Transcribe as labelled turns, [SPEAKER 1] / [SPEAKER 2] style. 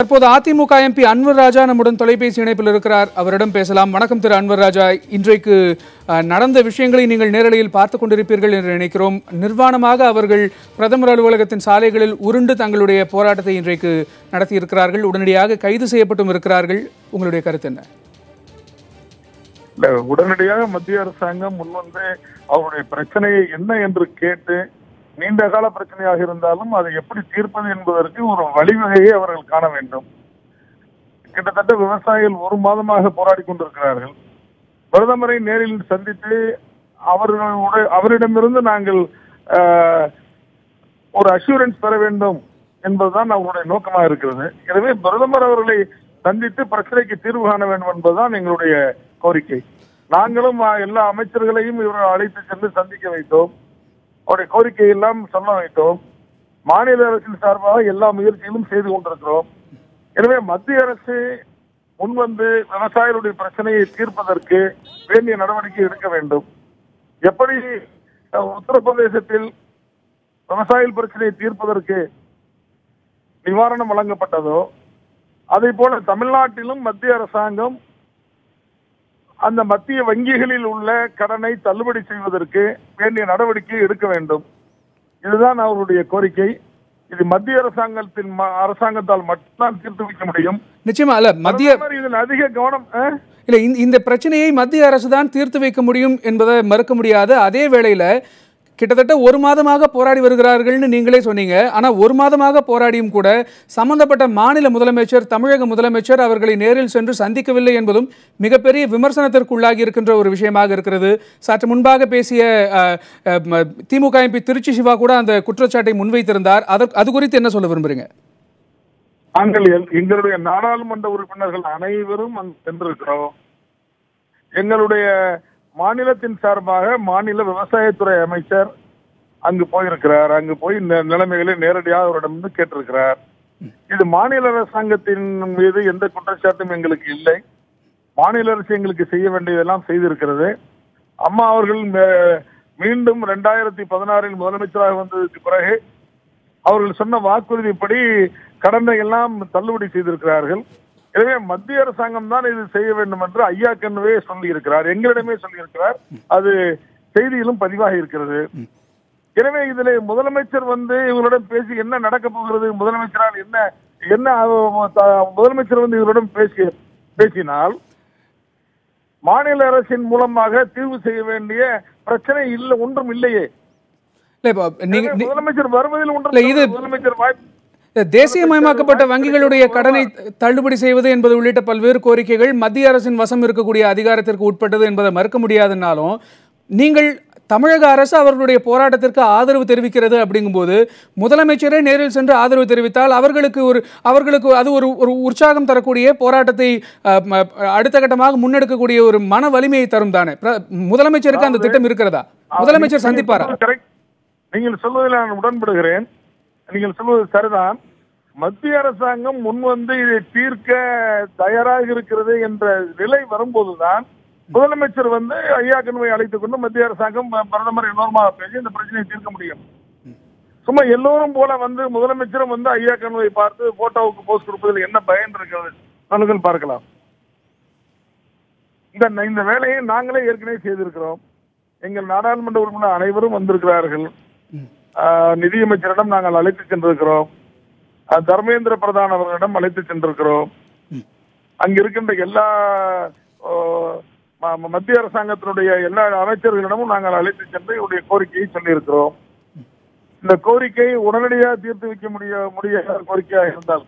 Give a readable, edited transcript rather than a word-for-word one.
[SPEAKER 1] தற்போது அதிமுக எம்பி அன்வர் ராஜா நம்முடன் தொலைபேசி இணைப்பில் இருக்கிறார். அவரிடம் பேசலாம். வணக்கம் திரு அன்வர் ராஜா. இன்றைக்கு நடந்த விஷயங்களை நீங்கள் நேரலையில் பார்த்துக் கொண்டிருப்பீர்கள் என்று நினைக்கிறோம். நிர்வாணமாக அவர்கள் பிரதமர் அலுவலகத்தின் சாலைகளில் உருண்டு தங்களுடைய போராட்டத்தை இன்றைக்கு நடத்தியிருக்கிறார்கள். உடனடியாக கைது செய்யப்பட்டும் இருக்கிறார்கள். உங்களுடைய கருத்து என்ன?
[SPEAKER 2] உடனடியாக மத்திய அரசாங்கம் முன்வந்து அவருடைய பிரச்சனையை என்ன என்று கேட்டு, நீண்ட கால பிரச்சனையாக இருந்தாலும் அதை எப்படி தீர்ப்பது என்பதற்கு ஒரு வழிவகையை அவர்கள் காண வேண்டும். கிட்டத்தட்ட விவசாயிகள் ஒரு மாதமாக போராடி கொண்டிருக்கிறார்கள். பிரதமரை நேரில் சந்தித்து அவரிடமிருந்து நாங்கள் ஒரு அஷூரன்ஸ் பெற வேண்டும் என்பதுதான் அவருடைய நோக்கமாக இருக்கிறது. எனவே பிரதமர் அவர்களை சந்தித்து பிரச்சனைக்கு தீர்வு காண வேண்டும் என்பதுதான் எங்களுடைய கோரிக்கை. நாங்களும் எல்லா அமைச்சர்களையும் இவர்கள் அழைத்து சென்று சந்திக்க வைத்தோம். அவருடைய கோரிக்கை எல்லாம் சொல்ல வைத்தோம். மாநில அரசின் சார்பாக எல்லா முயற்சிகளும் செய்து கொண்டிருக்கிறோம். எனவே மத்திய அரசு முன்வந்து விவசாயிகளுடைய பிரச்சனையை தீர்ப்பதற்கு வேண்டிய நடவடிக்கை எடுக்க வேண்டும். எப்படி உத்தரப்பிரதேசத்தில் விவசாயிகள் பிரச்சனையை தீர்ப்பதற்கு நிவாரணம் வழங்கப்பட்டதோ அதே போல தமிழ்நாட்டிலும் மத்திய அரசாங்கம் அந்த மத்திய வங்கிகளில் உள்ள கடனை தள்ளுபடி செய்வதற்கு வேண்டிய நடவடிக்கை எடுக்க வேண்டும். இதுதான் அவருடைய கோரிக்கை. இது மத்திய அரசாங்கத்தால் மட்டும்தான் தீர்த்து வைக்க முடியும்.
[SPEAKER 1] நிச்சயமா அல்ல மத்திய
[SPEAKER 2] இதில் அதிக கவனம்
[SPEAKER 1] இல்ல. இந்த பிரச்சனையை மத்திய அரசு தான் தீர்த்து வைக்க முடியும் என்பதை மறுக்க முடியாது. அதே வேளையில கிட்டத்தட்ட ஒரு மாதமாக போராடி வருகிறார்கள்னு நீங்களே சொன்னீங்க. ஆனால் ஒரு மாதமாக போராடியும் கூட சம்பந்தப்பட்ட மாநில முதலமைச்சர், தமிழக முதலமைச்சர் அவர்களை நேரில் சென்று சந்திக்கவில்லை என்பதும் மிகப்பெரிய விமர்சனத்திற்கு உள்ளாகி இருக்கின்ற ஒரு விஷயமாக இருக்கிறது. சற்று முன்பாக பேசிய திமுக எம்பி திருச்சி சிவா கூட அந்த குற்றச்சாட்டை முன்வைத்திருந்தார். அது குறித்து என்ன சொல்ல விரும்புறீங்க?
[SPEAKER 2] நாங்கள் எங்களுடைய நாடாளுமன்ற உறுப்பினர்கள் அனைவரும் அங்கு சென்றிருக்கிறோம். எங்களுடைய மாநிலத்தின் சார்பாக மாநில விவசாயத்துறை அமைச்சர் அங்கு போயிருக்கிறார். அங்கு போய் நிலைமைகளை நேரடியாக அவரிடம் கேட்டிருக்கிறார். இது மாநில அரசாங்கத்தின் மீது எந்த குற்றச்சாட்டும் எங்களுக்கு இல்லை. மாநில அரசு எங்களுக்கு செய்ய வேண்டியதெல்லாம் செய்திருக்கிறது. அம்மா அவர்கள் மீண்டும் 2016 முதலமைச்சராக வந்ததற்கு பிறகு அவர்கள் சொன்ன வாக்குறுதிப்படி கடனை எல்லாம் தள்ளுபடி செய்திருக்கிறார்கள். எனவே மத்திய அரசாங்கம் தான் இது செய்ய வேண்டும் என்று ஐயா கண்ணுவே சொல்லி இருக்கிறார், எங்களிடமே சொல்லி இருக்கிறார். அது செய்தியிலும் பதிவாக இருக்கிறது. எனவே இதுல முதலமைச்சர் வந்து இவர்களிடம் பேசி என்ன நடக்க போகிறது, முதலமைச்சரால் என்ன முதலமைச்சர் வந்து இவரிடம் பேசினால் மாநில அரசின் மூலமாக தீர்வு செய்ய வேண்டிய பிரச்சனை இல்லை, ஒன்றும் இல்லையே. முதலமைச்சர் வருவதில் ஒன்றும் முதலமைச்சர் வாய்ப்பு
[SPEAKER 1] தேசியமயமாக்கப்பட்ட வங்கிகளுடைய கடனை தள்ளுபடி செய்வது என்பது உள்ளிட்ட பல்வேறு கோரிக்கைகள் மத்திய அரசின் வசம் இருக்கக்கூடிய அதிகாரத்திற்கு உட்பட்டது என்பதை மறுக்க முடியாதுன்னாலும், நீங்கள் தமிழக அரசு அவர்களுடைய போராட்டத்திற்கு ஆதரவு தெரிவிக்கிறது அப்படிங்கும்போது முதலமைச்சரே நேரில் சென்று ஆதரவு தெரிவித்தால் அவர்களுக்கு அது ஒரு உற்சாகம் தரக்கூடிய போராட்டத்தை அடுத்த கட்டமாக முன்னெடுக்கக்கூடிய ஒரு மன வலிமையை தரும் தானே. முதலமைச்சருக்கு அந்த திட்டம் இருக்கிறதா? முதலமைச்சர் சந்திப்பாரா?
[SPEAKER 2] நீங்கள் சொல்வதில் நான் உடன்படுகிறேன். நீங்கள் சொல்வது சரிதான். மத்திய அரசாங்கம் முன்வந்து இதை தீர்க்க தயாராக இருக்கிறது என்ற நிலை வரும்போதுதான் முதலமைச்சர் வந்து ஐயா கண்ணுவை அழைத்துக் கொண்டு மத்திய அரசாங்கம் பிரதமர் எல்லோருமாக பேசி இந்த பிரச்சனையை தீர்க்க முடியும். சும்மா எல்லோரும் போல வந்து முதலமைச்சரும் வந்து ஐயா கண்ணுவை பார்த்து போட்டோவுக்கு போஸ்ட் கொடுப்பதில் என்ன பயன் இருக்கிறது சொல்லுங்கள் பார்க்கலாம். இந்த வேலையை நாங்களே ஏற்கனவே செய்திருக்கிறோம். எங்கள் நாடாளுமன்ற உறுப்பினர் அனைவரும் வந்திருக்கிறார்கள். நிதியமைச்சரிடம் நாங்கள் அழைத்து சென்றிருக்கிறோம். தர்மேந்திர பிரதான் அவர்களிடம் அழைத்து சென்றிருக்கிறோம். அங்க இருக்கின்ற எல்லா மத்திய அரசாங்கத்தினுடைய எல்லா அமைச்சர்களிடமும் நாங்கள் அழைத்து சென்று இவருடைய கோரிக்கையை சொல்லியிருக்கிறோம். இந்த கோரிக்கை உடனடியாக தீர்த்து வைக்க முடியாத கோரிக்கையாக இருந்தால்